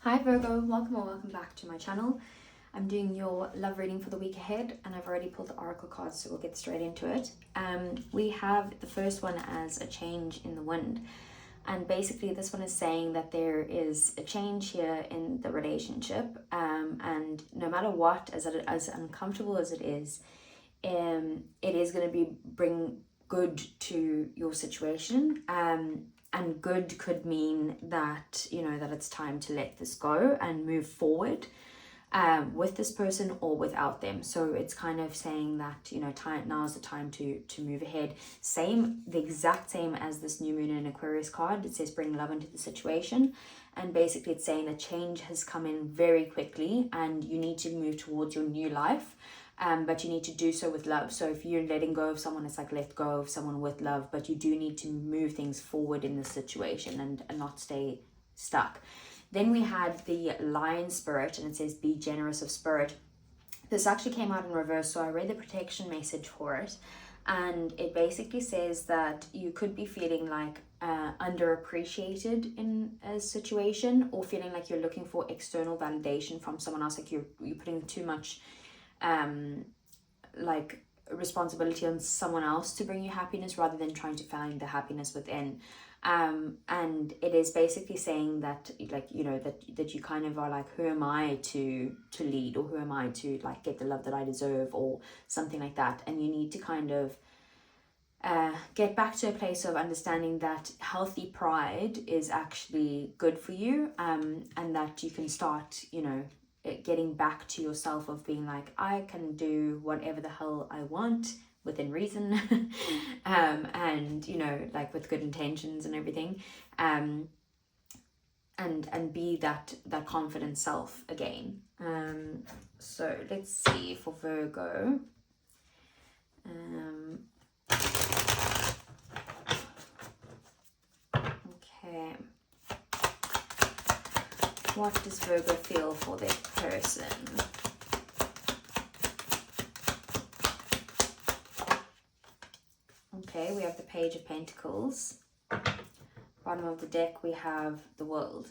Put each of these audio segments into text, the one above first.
Hi Virgo, welcome or welcome back to my channel. I'm doing your love reading for the week ahead and I've already pulled the oracle cards, so we'll get straight into it. We have the first one as a change in the wind, and basically this one is saying that there is a change here in the relationship, and no matter what, as uncomfortable as it is going to bring good to your situation. And good could mean that, that it's time to let this go and move forward with this person or without them. So it's kind of saying that, now's the time to move ahead. The exact same as this new moon in Aquarius card. It says bring love into the situation. And basically it's saying that change has come in very quickly and you need to move towards your new life. But you need to do so with love. So if you're letting go of someone, it's like let go of someone with love, but you do need to move things forward in this situation and not stay stuck. Then we had the Lion Spirit, and it says be generous of spirit. This actually came out in reverse, so I read the protection message for it, and it basically says that you could be feeling like underappreciated in a situation, or feeling like you're looking for external validation from someone else, like you're putting too much like responsibility on someone else to bring you happiness rather than trying to find the happiness within. And it is basically saying that, like, that you kind of are like, who am I to lead, or who am I to like get the love that I deserve, or something like that. And you need to kind of get back to a place of understanding that healthy pride is actually good for you, and that you can start, getting back to yourself of being like, I can do whatever the hell I want within reason, and like with good intentions and everything, and be that confident self again. So let's see for Virgo. Okay. What does Virgo feel for their person? Okay, we have the Page of Pentacles. Bottom of the deck, we have the World.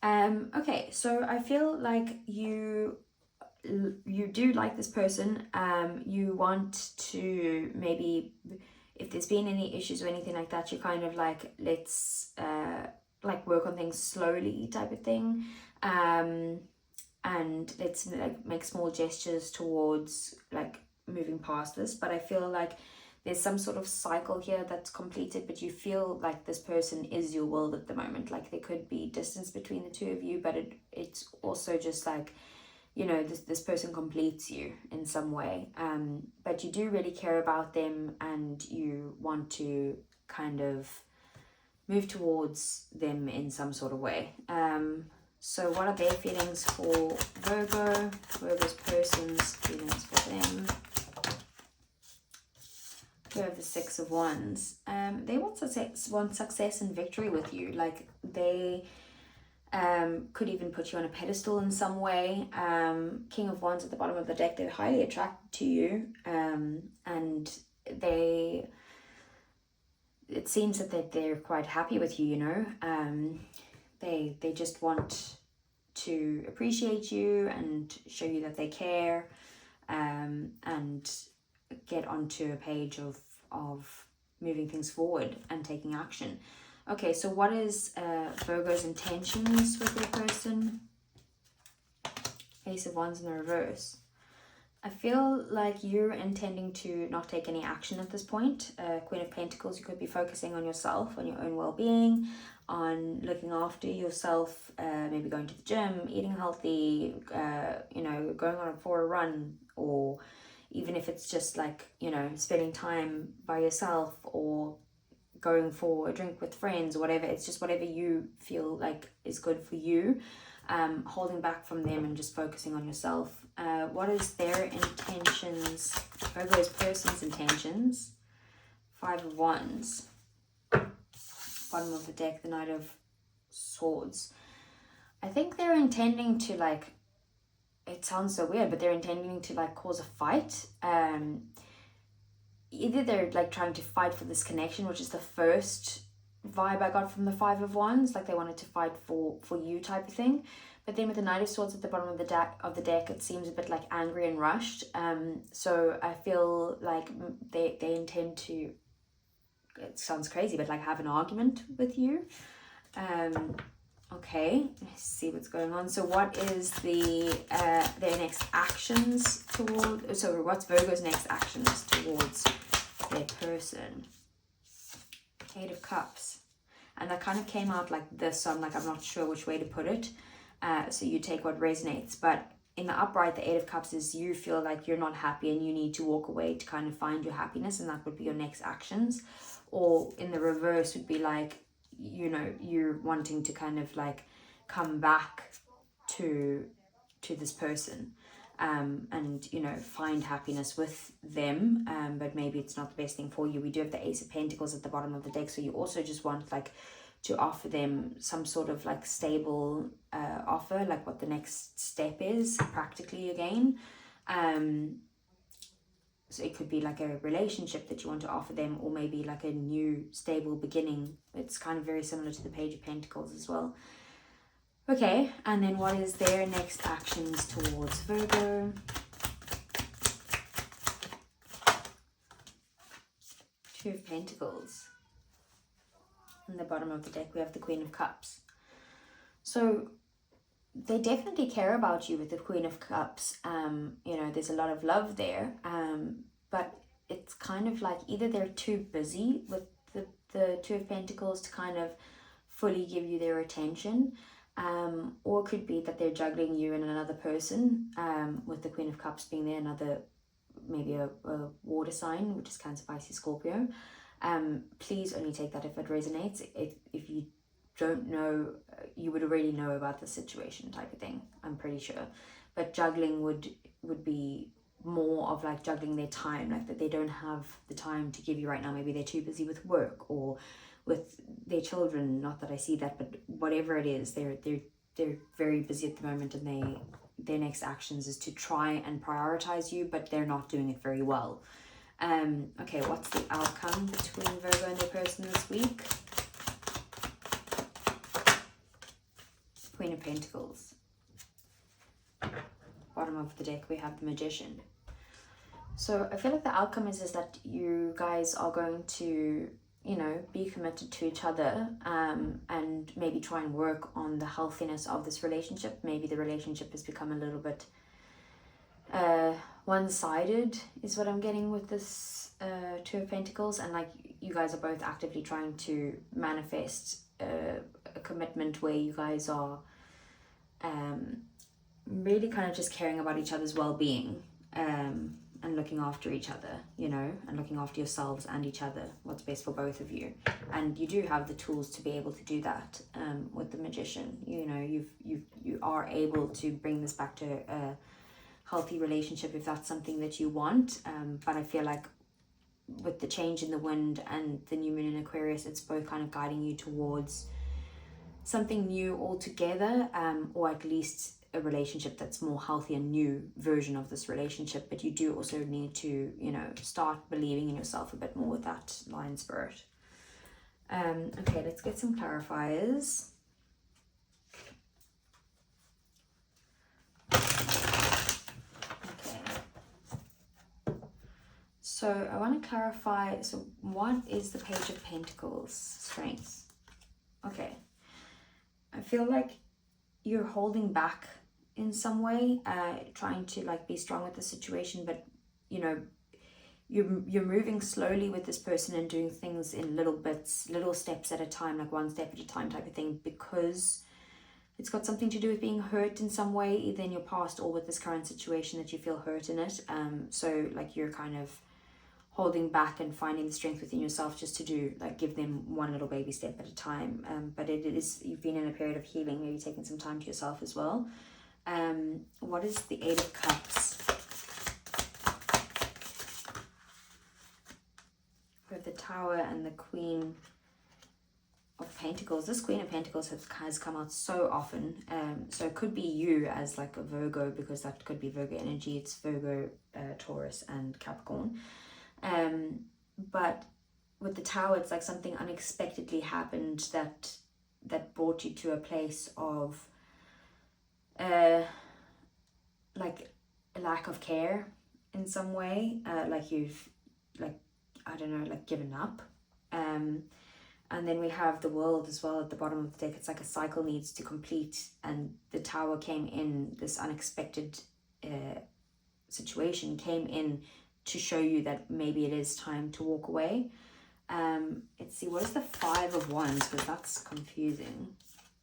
Okay, so I feel like you do like this person. You want to, maybe if there's been any issues or anything like that, you're kind of like, let's like work on things slowly type of thing, and let's like make small gestures towards like moving past this. But I feel like there's some sort of cycle here that's completed, but you feel like this person is your world at the moment. Like there could be distance between the two of you, but it's also just like, this person completes you in some way, but you do really care about them and you want to kind of move towards them in some sort of way. So what are their feelings for Virgo? Virgo's person's feelings for them. We have the Six of Wands. They want success and victory with you. Like they could even put you on a pedestal in some way. King of Wands at the bottom of the deck. They're highly attracted to you, and it seems that they're quite happy with you. They just want to appreciate you and show you that they care, and get onto a page of moving things forward and taking action. Okay, so what is Virgo's intentions with their person? Ace of Wands in the reverse. I feel like you're intending to not take any action at this point. Queen of Pentacles, you could be focusing on yourself, on your own well-being, on looking after yourself, maybe going to the gym, eating healthy, going for a run, or even if it's just like, spending time by yourself or going for a drink with friends or whatever. It's just whatever you feel like is good for you. Holding back from them and just focusing on yourself. What is their intentions? Virgo's person's intentions. Five of Wands. Bottom of the deck, the Knight of Swords. I think they're intending to, like, it sounds so weird, but they're intending to like cause a fight. Either they're like trying to fight for this connection, which is the first vibe I got from the Five of Wands, like they wanted to fight for you type of thing. But then with the Knight of Swords at the bottom of the deck, it seems a bit like angry and rushed. So I feel like they intend to, it sounds crazy, but like have an argument with you. Okay, let's see what's going on. So what is their next actions toward, so what's Virgo's next actions towards their person? Eight of Cups. And that kind of came out like this, so I'm not sure which way to put it. So you take what resonates. But in the upright, the Eight of Cups is you feel like you're not happy and you need to walk away to kind of find your happiness, and that would be your next actions. Or in the reverse would be like, you know, you're wanting to kind of like come back to this person, and, you know, find happiness with them, but maybe it's not the best thing for you. We do have the Ace of Pentacles at the bottom of the deck, so you also just want like to offer them some sort of like stable offer, like what the next step is practically again. So it could be like a relationship that you want to offer them, or maybe like a new stable beginning. It's kind of very similar to the Page of Pentacles as well. Okay, and then what is their next actions towards Virgo? Two of Pentacles. In the bottom of the deck, we have the Queen of Cups. So they definitely care about you with the Queen of Cups. You know, there's a lot of love there. But it's kind of like either they're too busy with the Two of Pentacles to kind of fully give you their attention. Or it could be that they're juggling you and another person, with the Queen of Cups being there, another, maybe a water sign, which is Cancer, Pisces, Scorpio. Please only take that if it resonates. If you don't know, you would already know about the situation type of thing, I'm pretty sure. But juggling would be more of like juggling their time, like that they don't have the time to give you right now. Maybe they're too busy with work or with their children, not that I see that, but whatever it is, they're very busy at the moment, and their next actions is to try and prioritize you, but they're not doing it very well. Okay, what's the outcome between Virgo and their person this week? Queen of Pentacles. Bottom of the deck, we have the Magician. So I feel like the outcome is that you guys are going to, you know, be committed to each other, and maybe try and work on the healthiness of this relationship. Maybe the relationship has become a little bit one-sided is what I'm getting with this Two of Pentacles, and like you guys are both actively trying to manifest a commitment where you guys are really kind of just caring about each other's well-being, and looking after each other, you know, and looking after yourselves and each other, what's best for both of you. And you do have the tools to be able to do that, with the Magician. You know, you are able to bring this back to a healthy relationship if that's something that you want. But I feel like with the change in the wind and the new moon in Aquarius, it's both kind of guiding you towards something new altogether, or at least a relationship that's more healthy, a new version of this relationship. But you do also need to, you know, start believing in yourself a bit more with that Lion Spirit. Okay, let's get some clarifiers. Okay, so I want to clarify, so what is the Page of Pentacles strength? Okay, I feel like you're holding back in some way, trying to like be strong with the situation, but you know, you're moving slowly with this person and doing things in little bits, little steps at a time, like one step at a time type of thing, because it's got something to do with being hurt in some way, either in your past or with this current situation that you feel hurt in it. So like you're kind of holding back and finding the strength within yourself just to do, like, give them one little baby step at a time. But it is, you've been in a period of healing, maybe taking some time to yourself as well. What is the Eight of Cups? We have the Tower and the Queen of Pentacles. This Queen of Pentacles has come out so often. So it could be you as like a Virgo, because that could be Virgo energy. It's Virgo, Taurus and Capricorn. But with the Tower, it's like something unexpectedly happened that brought you to a place of like a lack of care in some way, like you've, like, I don't know, like given up. And then we have the World as well at the bottom of the deck. It's like a cycle needs to complete, and the Tower came in, this unexpected situation came in to show you that maybe it is time to walk away. Let's see, what is the Five of Wands, because that's confusing.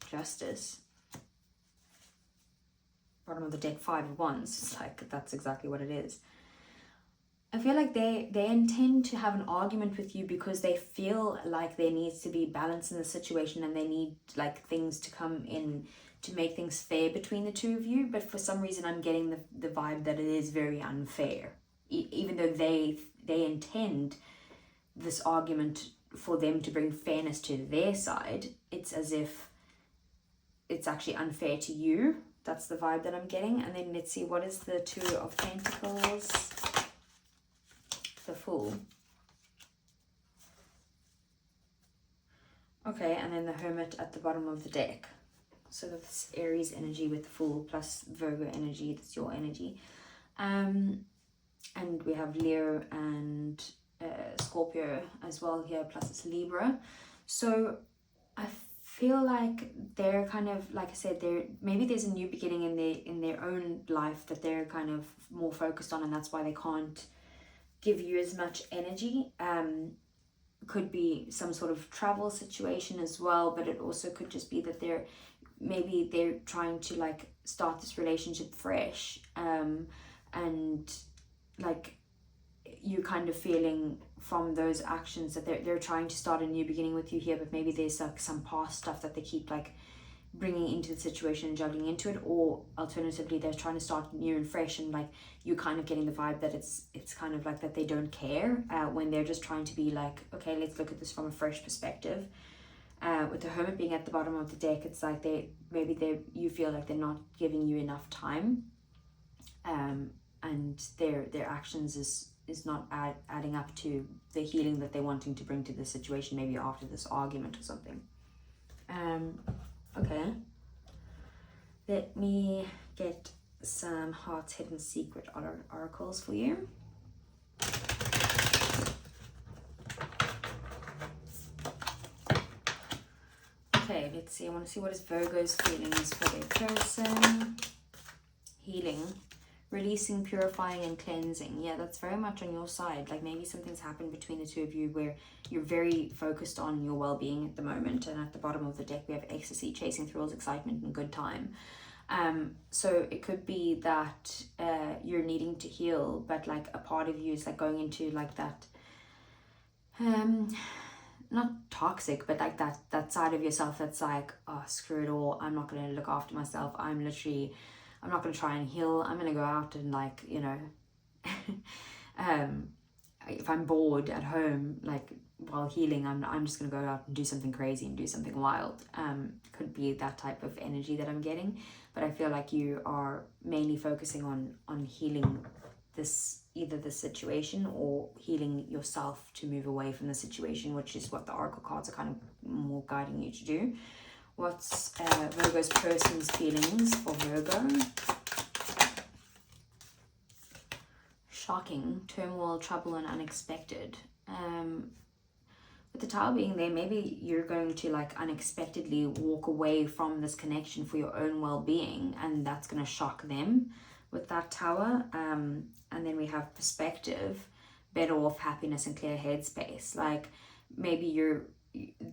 Justice. Bottom of the deck, Five of Wands. It's like, that's exactly what it is. I feel like they intend to have an argument with you because they feel like there needs to be balance in the situation, and they need like things to come in to make things fair between the two of you. But for some reason I'm getting the vibe that it is very unfair. Even though they intend this argument for them to bring fairness to their side, it's as if it's actually unfair to you. That's the vibe that I'm getting. And then let's see, what is the Two of Pentacles? The Fool. Okay, and then the Hermit at the bottom of the deck. So that's Aries energy with the Fool plus Virgo energy. That's your energy. And we have Leo and Scorpio as well here, plus it's Libra. So I feel like they're kind of, like I said, maybe there's a new beginning in their own life that they're kind of more focused on, and that's why they can't give you as much energy. Could be some sort of travel situation as well, but it also could just be that they're trying to like start this relationship fresh, and like you kind of feeling from those actions that they're trying to start a new beginning with you here, but maybe there's like some past stuff that they keep like bringing into the situation and juggling into it, or alternatively they're trying to start new and fresh, and like you kind of getting the vibe that it's kind of like that they don't care, when they're just trying to be like, okay, let's look at this from a fresh perspective. With the Hermit being at the bottom of the deck, it's like you feel like they're not giving you enough time, and their actions is not adding up to the healing that they're wanting to bring to the situation, maybe after this argument or something. Okay, let me get some Heart's Hidden Secret oracles for you. Okay, let's see. I want to see what is Virgo's feelings for their person. Healing, releasing, purifying, and cleansing. Yeah, that's very much on your side. Like maybe something's happened between the two of you where you're very focused on your well-being at the moment. And at the bottom of the deck, we have ecstasy, chasing thrills, excitement, and good time. So it could be that you're needing to heal, but like a part of you is like going into like that, not toxic, but like that side of yourself that's like, oh, screw it all. I'm not going to look after myself. I'm not going to try and heal. I'm going to go out and like, you know, if I'm bored at home, like while healing, I'm just going to go out and do something crazy and do something wild. Could be that type of energy that I'm getting, but I feel like you are mainly focusing on healing either the situation or healing yourself to move away from the situation, which is what the Oracle cards are kind of more guiding you to do. What's Virgo's person's feelings for Virgo? Shocking, turmoil, trouble, and unexpected. With the Tower being there, maybe you're going to like unexpectedly walk away from this connection for your own well-being, and that's going to shock them with that Tower. And then we have perspective, better off, happiness, and clear headspace. Like maybe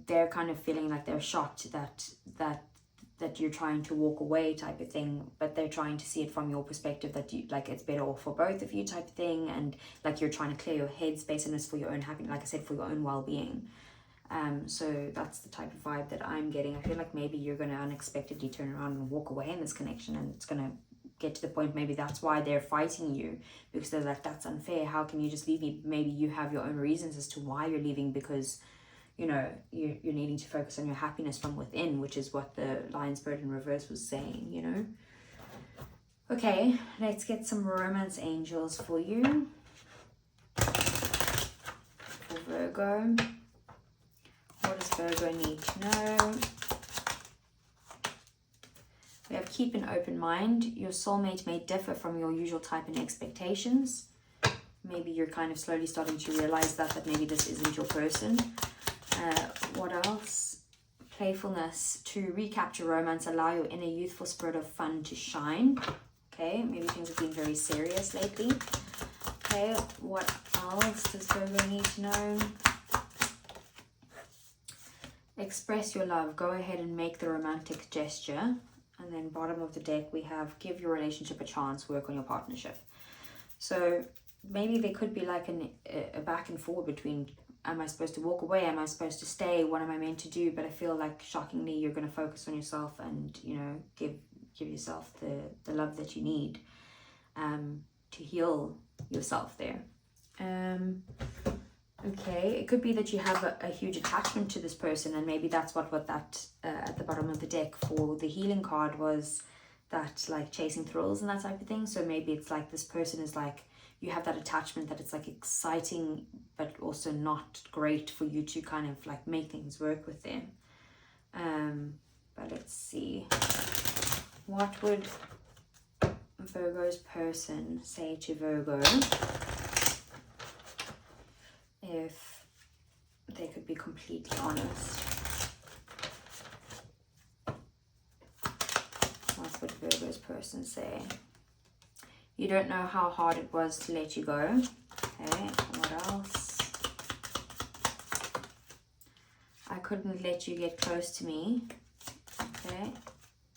they're kind of feeling like they're shocked that you're trying to walk away type of thing, but they're trying to see it from your perspective that you like it's better off for both of you type of thing, and like you're trying to clear your headspace, and it's for your own happiness, like I said, for your own well-being. So that's the type of vibe that I'm getting. I feel like maybe you're going to unexpectedly turn around and walk away in this connection, and it's going to get to the point, maybe that's why they're fighting you, because they're like, that's unfair, how can you just leave me? Maybe you have your own reasons as to why you're leaving, because you know you're needing to focus on your happiness from within, which is what the Lion Spirit in reverse was saying, you know. Okay, let's get some romance angels for you, for Virgo. Virgo need to know? We have keep an open mind. Your soulmate may differ from your usual type and expectations. Maybe you're kind of slowly starting to realize that maybe this isn't your person. What else? Playfulness. To recapture romance, allow your inner youthful spirit of fun to shine. Okay, maybe things have been very serious lately. Okay, what else does Virgo need to know? Express your love. Go ahead and make the romantic gesture. And then bottom of the deck, we have give your relationship a chance, work on your partnership. So maybe there could be like a back and forward between, am I supposed to walk away? Am I supposed to stay? What am I meant to do? But I feel like shockingly, you're going to focus on yourself and, you know, give yourself the love that you need to heal yourself there. Okay, it could be that you have a huge attachment to this person, and maybe that's what that at the bottom of the deck for the healing card was, that like chasing thrills and that type of thing. So maybe it's like this person is like, you have that attachment that it's like exciting but also not great for you to kind of like make things work with them. But let's see, what would Virgo's person say to Virgo if they could be completely honest? What would Virgo's person say? You don't know how hard it was to let you go. Okay, what else? I couldn't let you get close to me. Okay,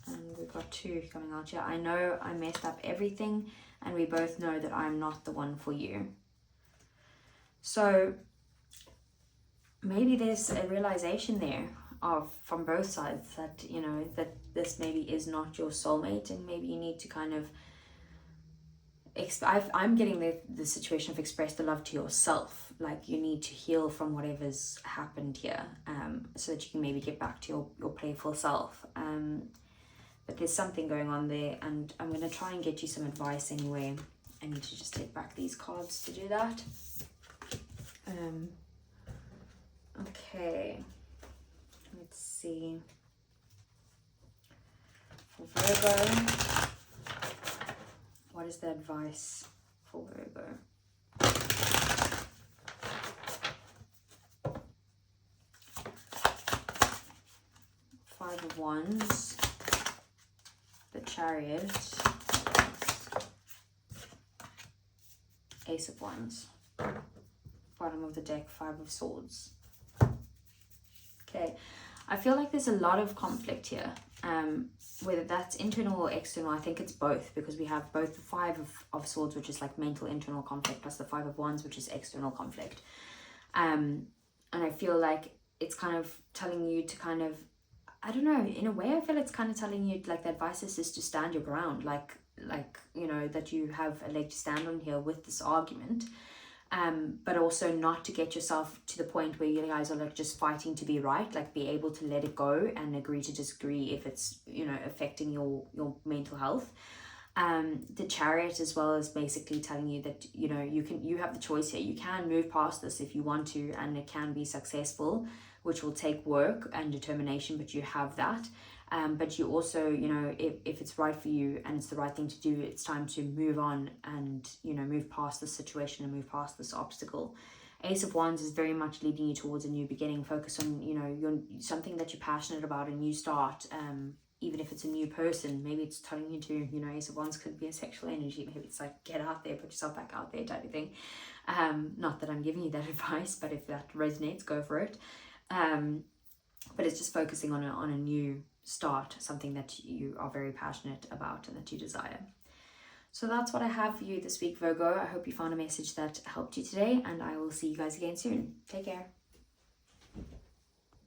and we've got 2 coming out here. I know I messed up everything, and we both know that I'm not the one for you. So maybe there's a realization there from both sides that, you know, that this maybe is not your soulmate, and maybe you need to kind of I'm getting the situation of express the love to yourself. Like you need to heal from whatever's happened here, so that you can maybe get back to your playful self. But there's something going on there, and I'm going to try and get you some advice anyway. I need to just take back these cards to do that. Okay, let's see. For Virgo, what is the advice for Virgo? 5 of Wands, the Chariot, Ace of Wands, bottom of the deck, 5 of Swords. Okay, I feel like there's a lot of conflict here, whether that's internal or external. I think it's both, because we have both the 5 of Swords, which is like mental internal conflict, plus the 5 of Wands, which is external conflict. And I feel like it's kind of telling you to kind of, I don't know, in a way I feel it's kind of telling you, like the advice is to stand your ground, like you know, that you have a leg to stand on here with this argument. But also not to get yourself to the point where you guys are like just fighting to be right, like be able to let it go and agree to disagree if it's, you know, affecting your mental health. The Chariot as well is basically telling you that, you know, you have the choice here. You can move past this if you want to, and it can be successful, which will take work and determination, but you have that. But you also, you know, if it's right for you and it's the right thing to do, it's time to move on and, you know, move past this situation and move past this obstacle. Ace of Wands is very much leading you towards a new beginning. Focus on, you know, something that you're passionate about, a new start. Even if it's a new person, maybe it's telling you to, you know, Ace of Wands could be a sexual energy. Maybe it's like, get out there, put yourself back out there type of thing. Not that I'm giving you that advice, but if that resonates, go for it. But it's just focusing on a new start, something that you are very passionate about and that you desire. So that's what I have for you this week, Virgo. I hope you found a message that helped you today, and I will see you guys again soon. Take care.